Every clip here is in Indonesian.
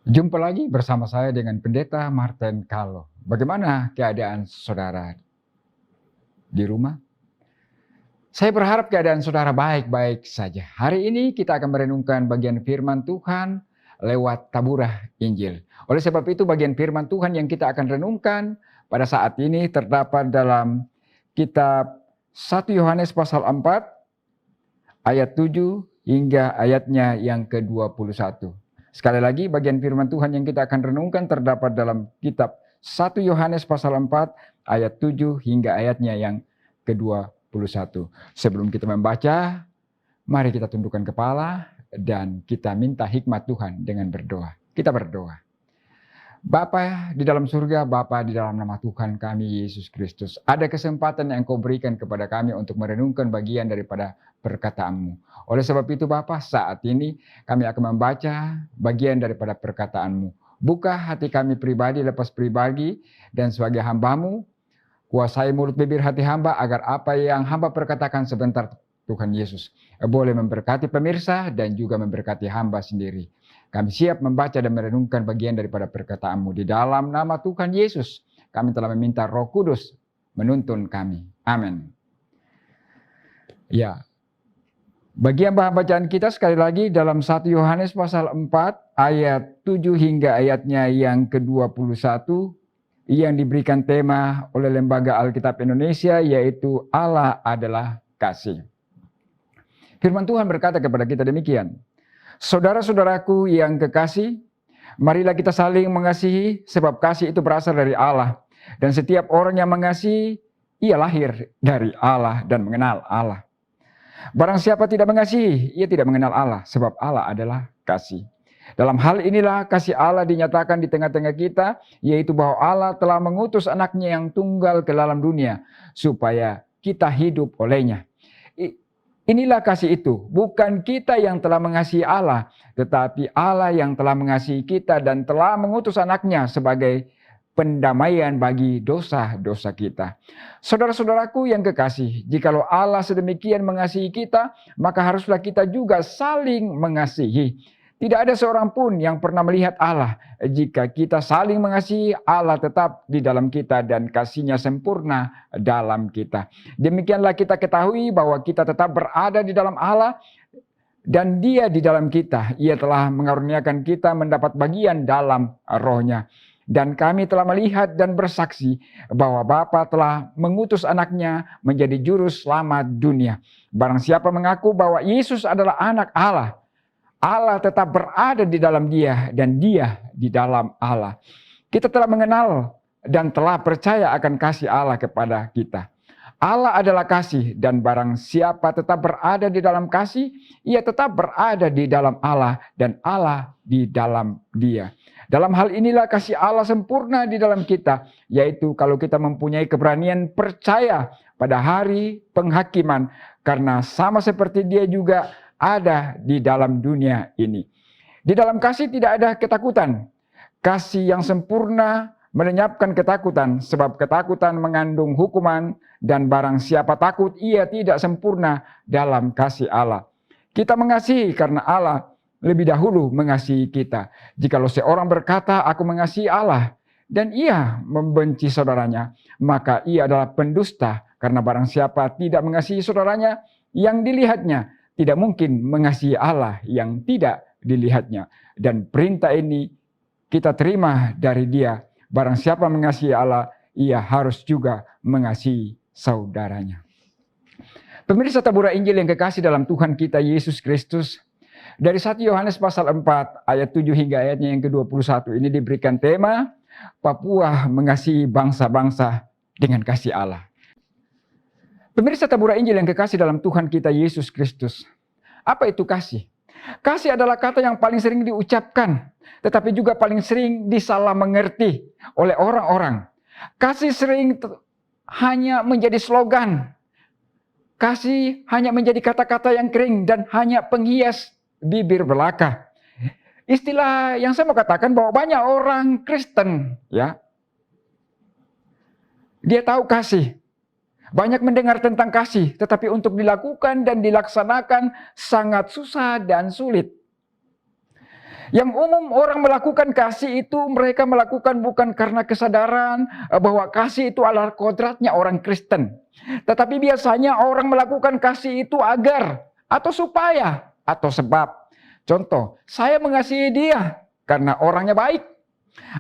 Jumpa lagi bersama saya dengan Pendeta Martin Kalo. Bagaimana keadaan saudara di rumah? Saya berharap keadaan saudara baik-baik saja. Hari ini kita akan merenungkan bagian firman Tuhan lewat taburah Injil. Oleh sebab itu bagian firman Tuhan yang kita akan renungkan pada saat ini terdapat dalam kitab 1 Yohanes pasal 4 ayat 7 hingga ayatnya yang ke-21. Sekali lagi bagian firman Tuhan yang kita akan renungkan terdapat dalam kitab 1 Yohanes pasal 4 ayat 7 hingga ayatnya yang ke-21. Sebelum kita membaca, mari kita tundukkan kepala dan kita minta hikmat Tuhan dengan berdoa. Kita berdoa. Bapa di dalam surga, Bapa di dalam nama Tuhan kami Yesus Kristus. Ada kesempatan yang Kau berikan kepada kami untuk merenungkan bagian daripada perkataanmu. Oleh sebab itu Bapa, saat ini kami akan membaca bagian daripada perkataanmu. Buka hati kami pribadi lepas pribadi dan sebagai hamba-Mu, kuasai mulut bibir hati hamba agar apa yang hamba perkatakan sebentar Tuhan Yesus boleh memberkati pemirsa dan juga memberkati hamba sendiri. Kami siap membaca dan merenungkan bagian daripada perkataanmu. Di dalam nama Tuhan Yesus, kami telah meminta Roh Kudus menuntun kami. Amin. Ya, bagian bahan bacaan kita sekali lagi dalam 1 Yohanes pasal 4 ayat 7 hingga ayatnya yang ke-21 yang diberikan tema oleh Lembaga Alkitab Indonesia, yaitu Allah adalah kasih. Firman Tuhan berkata kepada kita demikian. Saudara-saudaraku yang kekasih, marilah kita saling mengasihi sebab kasih itu berasal dari Allah. Dan setiap orang yang mengasihi, ia lahir dari Allah dan mengenal Allah. Barang siapa tidak mengasihi, ia tidak mengenal Allah sebab Allah adalah kasih. Dalam hal inilah kasih Allah dinyatakan di tengah-tengah kita, yaitu bahwa Allah telah mengutus anaknya yang tunggal ke dalam dunia supaya kita hidup olehnya. Inilah kasih itu, bukan kita yang telah mengasihi Allah, tetapi Allah yang telah mengasihi kita dan telah mengutus anaknya sebagai pendamaian bagi dosa-dosa kita. Saudara-saudaraku yang kekasih, jikalau Allah sedemikian mengasihi kita, maka haruslah kita juga saling mengasihi. Tidak ada seorang pun yang pernah melihat Allah. Jika kita saling mengasihi, Allah tetap di dalam kita dan kasih-Nya sempurna dalam kita. Demikianlah kita ketahui bahwa kita tetap berada di dalam Allah dan Dia di dalam kita. Ia telah mengaruniakan kita mendapat bagian dalam Roh-Nya. Dan kami telah melihat dan bersaksi bahwa Bapa telah mengutus anaknya menjadi juru selamat dunia. Barang siapa mengaku bahwa Yesus adalah anak Allah, Allah tetap berada di dalam Dia dan Dia di dalam Allah. Kita telah mengenal dan telah percaya akan kasih Allah kepada kita. Allah adalah kasih dan barang siapa tetap berada di dalam kasih, ia tetap berada di dalam Allah dan Allah di dalam Dia. Dalam hal inilah kasih Allah sempurna di dalam kita, yaitu kalau kita mempunyai keberanian percaya pada hari penghakiman, karena sama seperti Dia juga ada di dalam dunia ini. Di dalam kasih tidak ada ketakutan. Kasih yang sempurna melenyapkan ketakutan, sebab ketakutan mengandung hukuman, dan barang siapa takut ia tidak sempurna dalam kasih Allah. Kita mengasihi karena Allah lebih dahulu mengasihi kita. Jikalau seorang berkata, aku mengasihi Allah, dan ia membenci saudaranya, maka ia adalah pendusta, karena barang siapa tidak mengasihi saudaranya yang dilihatnya, tidak mungkin mengasihi Allah yang tidak dilihatnya. Dan perintah ini kita terima dari Dia. Barang siapa mengasihi Allah, ia harus juga mengasihi saudaranya. Pemirsa taburan Injil yang kekasih dalam Tuhan kita Yesus Kristus, dari 1 Yohanes pasal 4 ayat 7 hingga ayatnya yang ke-21 ini diberikan tema Papua mengasihi bangsa-bangsa dengan kasih Allah. Pemirsa taburan Injil yang kekasih dalam Tuhan kita Yesus Kristus. Apa itu kasih? Kasih adalah kata yang paling sering diucapkan, tetapi juga paling sering disalah mengerti oleh orang-orang. Kasih sering hanya menjadi slogan. Kasih hanya menjadi kata-kata yang kering dan hanya penghias bibir belaka. Istilah yang saya mau katakan bahwa banyak orang Kristen, ya, dia tahu kasih. Banyak mendengar tentang kasih, tetapi untuk dilakukan dan dilaksanakan sangat susah dan sulit. Yang umum orang melakukan kasih itu mereka melakukan bukan karena kesadaran bahwa kasih itu adalah kodratnya orang Kristen. Tetapi biasanya orang melakukan kasih itu agar atau supaya atau sebab. Contoh, saya mengasihi dia karena orangnya baik.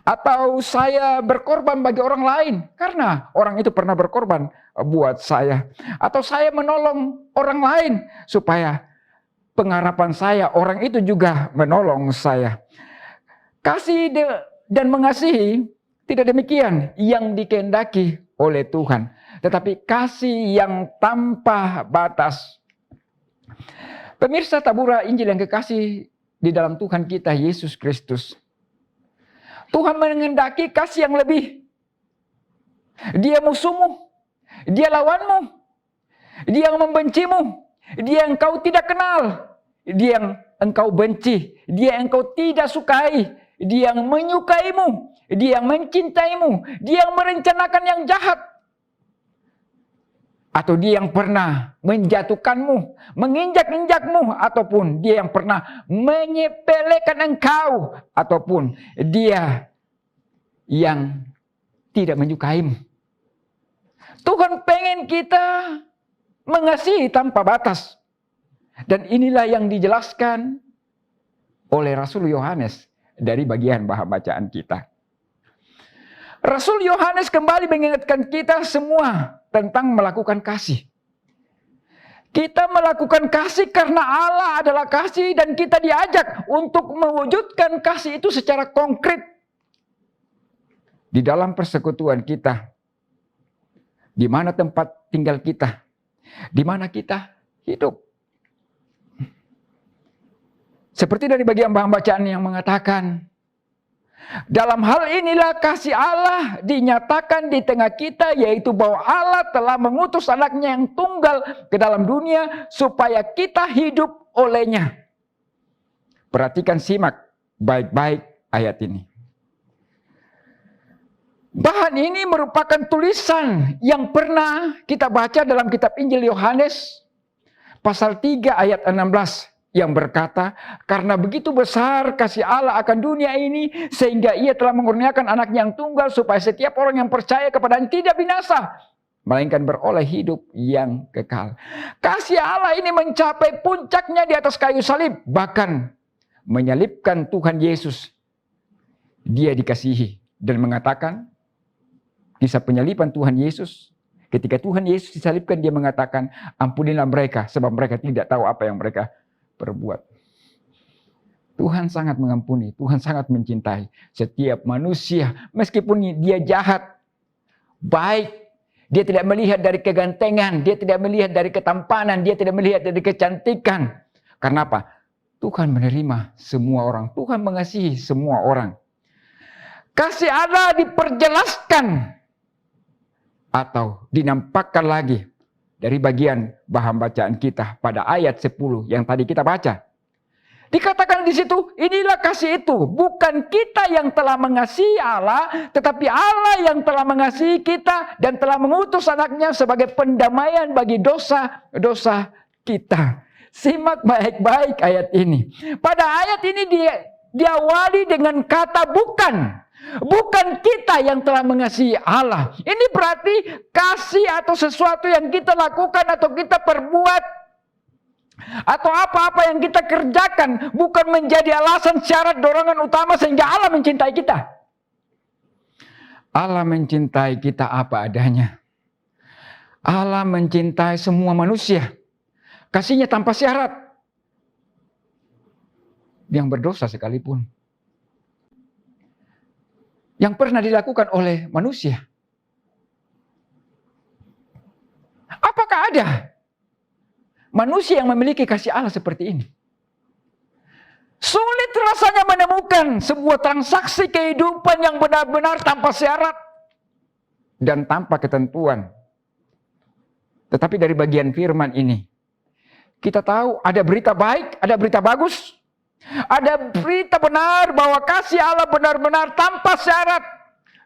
Atau saya berkorban bagi orang lain karena orang itu pernah berkorban buat saya. Atau saya menolong orang lain supaya pengharapan saya orang itu juga menolong saya. Kasih dan mengasihi tidak demikian yang dikehendaki oleh Tuhan, tetapi kasih yang tanpa batas. Pemirsa tabura Injil yang kekasih di dalam Tuhan kita Yesus Kristus, Tuhan menghendaki kasih yang lebih. Dia musuhmu, dia lawanmu, dia yang membencimu, dia yang engkau tidak kenal, dia yang engkau benci, dia yang engkau tidak sukai, dia yang menyukaimu, dia yang mencintaimu, dia yang merencanakan yang jahat. Atau dia yang pernah menjatuhkanmu, menginjak-injakmu, ataupun dia yang pernah menyepelekan engkau, ataupun dia yang tidak menyukaimu. Tuhan pengen kita mengasihi tanpa batas. Dan inilah yang dijelaskan oleh Rasul Yohanes dari bagian bahan bacaan kita. Rasul Yohanes kembali mengingatkan kita semua tentang melakukan kasih. Kita melakukan kasih karena Allah adalah kasih dan kita diajak untuk mewujudkan kasih itu secara konkret di dalam persekutuan kita. Di mana tempat tinggal kita, di mana kita hidup. Seperti dari bagian bahan bacaan yang mengatakan, dalam hal inilah kasih Allah dinyatakan di tengah kita, yaitu bahwa Allah telah mengutus anaknya yang tunggal ke dalam dunia supaya kita hidup olehnya. Perhatikan, simak baik-baik ayat ini. Bahan ini merupakan tulisan yang pernah kita baca dalam kitab Injil Yohanes pasal 3 ayat 16 yang berkata, karena begitu besar kasih Allah akan dunia ini sehingga ia telah mengurniakan anaknya yang tunggal supaya setiap orang yang percaya kepadanya tidak binasa melainkan beroleh hidup yang kekal. Kasih Allah ini mencapai puncaknya di atas kayu salib, bahkan menyalibkan Tuhan Yesus. Dia dikasihi dan mengatakan, kisah penyaliban Tuhan Yesus, ketika Tuhan Yesus disalibkan, dia mengatakan, ampunilah mereka sebab mereka tidak tahu apa yang mereka perbuat. Tuhan sangat mengampuni, Tuhan sangat mencintai setiap manusia, meskipun dia jahat, baik. Dia tidak melihat dari kegantengan, dia tidak melihat dari ketampanan, dia tidak melihat dari kecantikan. Karena apa? Tuhan menerima semua orang, Tuhan mengasihi semua orang. Kasih Allah diperjelaskan atau dinampakkan lagi dari bagian bahan bacaan kita pada ayat 10 yang tadi kita baca. Dikatakan di situ, inilah kasih itu, bukan kita yang telah mengasihi Allah, tetapi Allah yang telah mengasihi kita dan telah mengutus anaknya sebagai pendamaian bagi dosa-dosa kita. Simak baik-baik ayat ini. Pada ayat ini diawali dengan kata bukan. Bukan kita yang telah mengasihi Allah. Ini berarti kasih atau sesuatu yang kita lakukan atau kita perbuat atau apa-apa yang kita kerjakan bukan menjadi alasan, syarat, dorongan utama sehingga Allah mencintai kita. Allah mencintai kita apa adanya. Allah mencintai semua manusia. Kasihnya tanpa syarat. Yang berdosa sekalipun. Yang pernah dilakukan oleh manusia. Apakah ada manusia yang memiliki kasih Allah seperti ini? Sulit rasanya menemukan sebuah transaksi kehidupan yang benar-benar tanpa syarat dan tanpa ketentuan. Tetapi dari bagian firman ini, kita tahu ada berita baik, ada berita bagus. Ada berita benar bahwa kasih Allah benar-benar tanpa syarat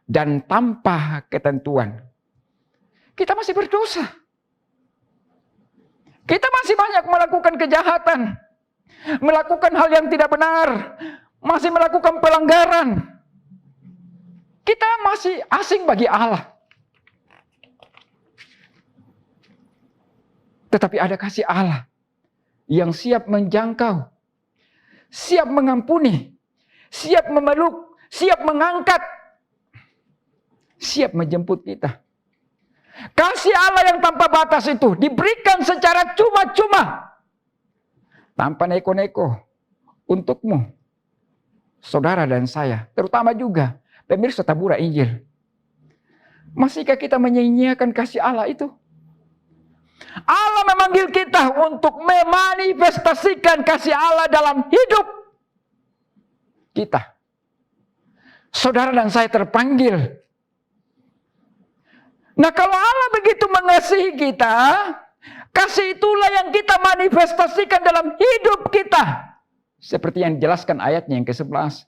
dan tanpa ketentuan. Kita masih berdosa. Kita masih banyak melakukan kejahatan, melakukan hal yang tidak benar, masih melakukan pelanggaran, kita masih asing bagi Allah. Tetapi ada kasih Allah yang siap menjangkau, siap mengampuni, siap memeluk, siap mengangkat, siap menjemput kita. Kasih Allah yang tanpa batas itu diberikan secara cuma-cuma, tanpa neko-neko untukmu, saudara dan saya, terutama juga pemirsa Tabura Injil. Masihkah kita menyia-nyiakan kasih Allah itu? Allah memanggil kita untuk memanifestasikan kasih Allah dalam hidup kita. Saudara dan saya terpanggil. Nah, kalau Allah begitu mengasihi kita, kasih itulah yang kita manifestasikan dalam hidup kita. Seperti yang dijelaskan ayatnya yang ke-11.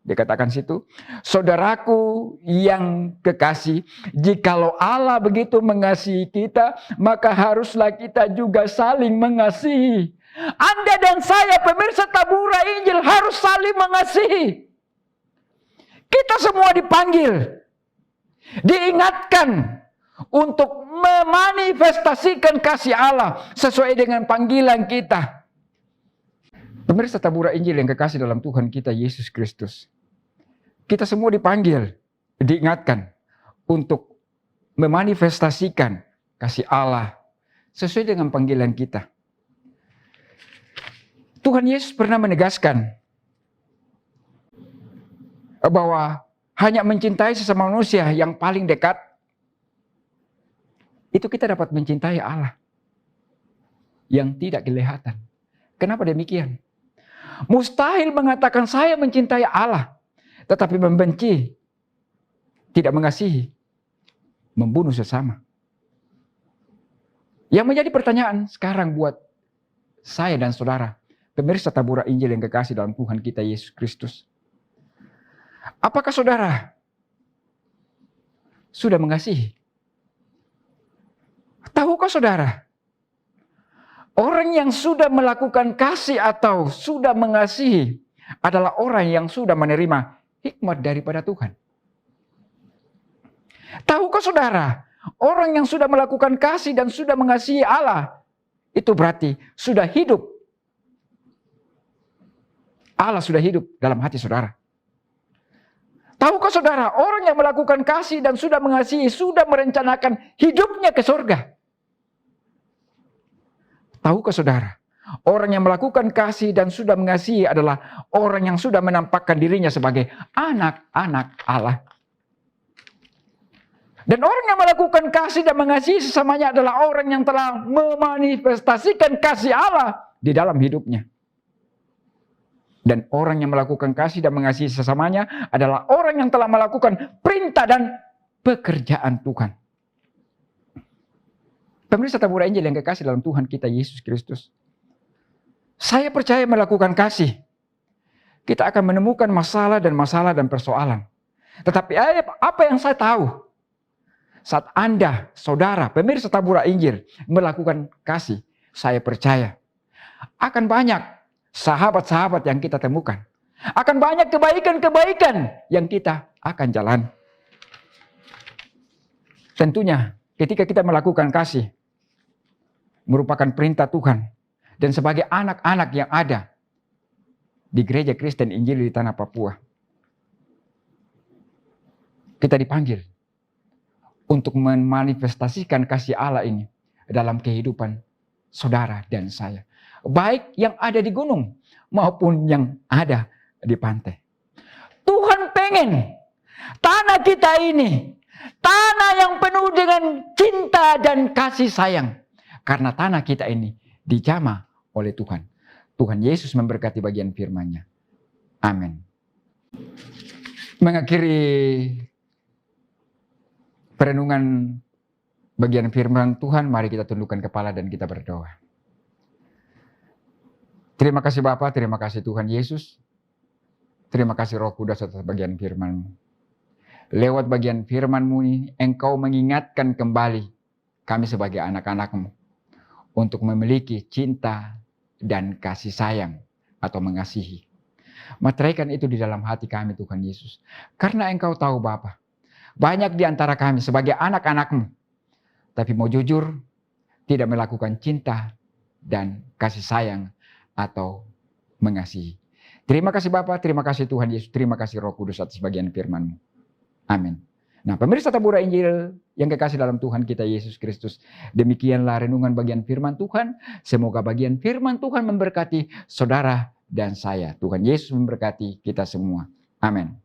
Dikatakan situ, saudaraku yang kekasih, jikalau Allah begitu mengasihi kita, maka haruslah kita juga saling mengasihi. Anda dan saya, pemirsa Tabura Injil, harus saling mengasihi. Kita semua dipanggil, diingatkan untuk memanifestasikan kasih Allah sesuai dengan panggilan kita. Pemirsa Tabura Injil yang kekasih dalam Tuhan kita Yesus Kristus, kita semua dipanggil, diingatkan untuk memanifestasikan kasih Allah sesuai dengan panggilan kita. Tuhan Yesus pernah menegaskan bahwa hanya mencintai sesama manusia yang paling dekat, itu kita dapat mencintai Allah yang tidak kelihatan. Kenapa demikian? Mustahil mengatakan saya mencintai Allah, tetapi membenci, tidak mengasihi, membunuh sesama. Yang menjadi pertanyaan sekarang buat saya dan saudara, pemirsa Tabura Injil yang kekasih dalam Tuhan kita Yesus Kristus. Apakah saudara sudah mengasihi? Tahukah saudara, orang yang sudah melakukan kasih atau sudah mengasihi adalah orang yang sudah menerima hikmat daripada Tuhan. Tahukah saudara, orang yang sudah melakukan kasih dan sudah mengasihi Allah, itu berarti sudah hidup. Allah sudah hidup dalam hati saudara. Tahukah saudara, orang yang melakukan kasih dan sudah mengasihi, sudah merencanakan hidupnya ke surga. Tahukah saudara, orang yang melakukan kasih dan sudah mengasihi adalah orang yang sudah menampakkan dirinya sebagai anak-anak Allah. Dan orang yang melakukan kasih dan mengasihi sesamanya adalah orang yang telah memanifestasikan kasih Allah di dalam hidupnya. Dan orang yang melakukan kasih dan mengasihi sesamanya adalah orang yang telah melakukan perintah dan pekerjaan Tuhan. Pemirsa Tabura Injil yang kekasih dalam Tuhan kita Yesus Kristus. Saya percaya melakukan kasih, kita akan menemukan masalah dan persoalan. Tetapi apa yang saya tahu, saat Anda, saudara, pemirsa Tabura Injil melakukan kasih, saya percaya akan banyak sahabat-sahabat yang kita temukan. Akan banyak kebaikan-kebaikan yang kita akan jalan. Tentunya ketika kita melakukan kasih, merupakan perintah Tuhan. Dan sebagai anak-anak yang ada di Gereja Kristen Injil di Tanah Papua, kita dipanggil untuk memanifestasikan kasih Allah ini dalam kehidupan saudara dan saya. Baik yang ada di gunung maupun yang ada di pantai. Tuhan pengen tanah kita ini, tanah yang penuh dengan cinta dan kasih sayang. Karena tanah kita ini dijamah oleh Tuhan. Tuhan Yesus memberkati bagian firman-Nya. Amin. Mengakhiri perenungan bagian firman Tuhan, mari kita tundukkan kepala dan kita berdoa. Terima kasih Bapa, terima kasih Tuhan Yesus. Terima kasih Roh Kudus atas bagian firman-Mu. Lewat bagian firman-Mu ini, Engkau mengingatkan kembali kami sebagai anak-anak-Mu untuk memiliki cinta dan kasih sayang atau mengasihi. Materaikan itu di dalam hati kami Tuhan Yesus. Karena Engkau tahu Bapa, banyak di antara kami sebagai anak-anak-Mu, tapi mau jujur, tidak melakukan cinta dan kasih sayang atau mengasihi. Terima kasih Bapa, terima kasih Tuhan Yesus, terima kasih Roh Kudus atas bagian firman-Mu. Amin. Nah, pemirsa tabura Injil yang kekasih dalam Tuhan kita Yesus Kristus. Demikianlah renungan bagian firman Tuhan. Semoga bagian firman Tuhan memberkati saudara dan saya. Tuhan Yesus memberkati kita semua. Amin.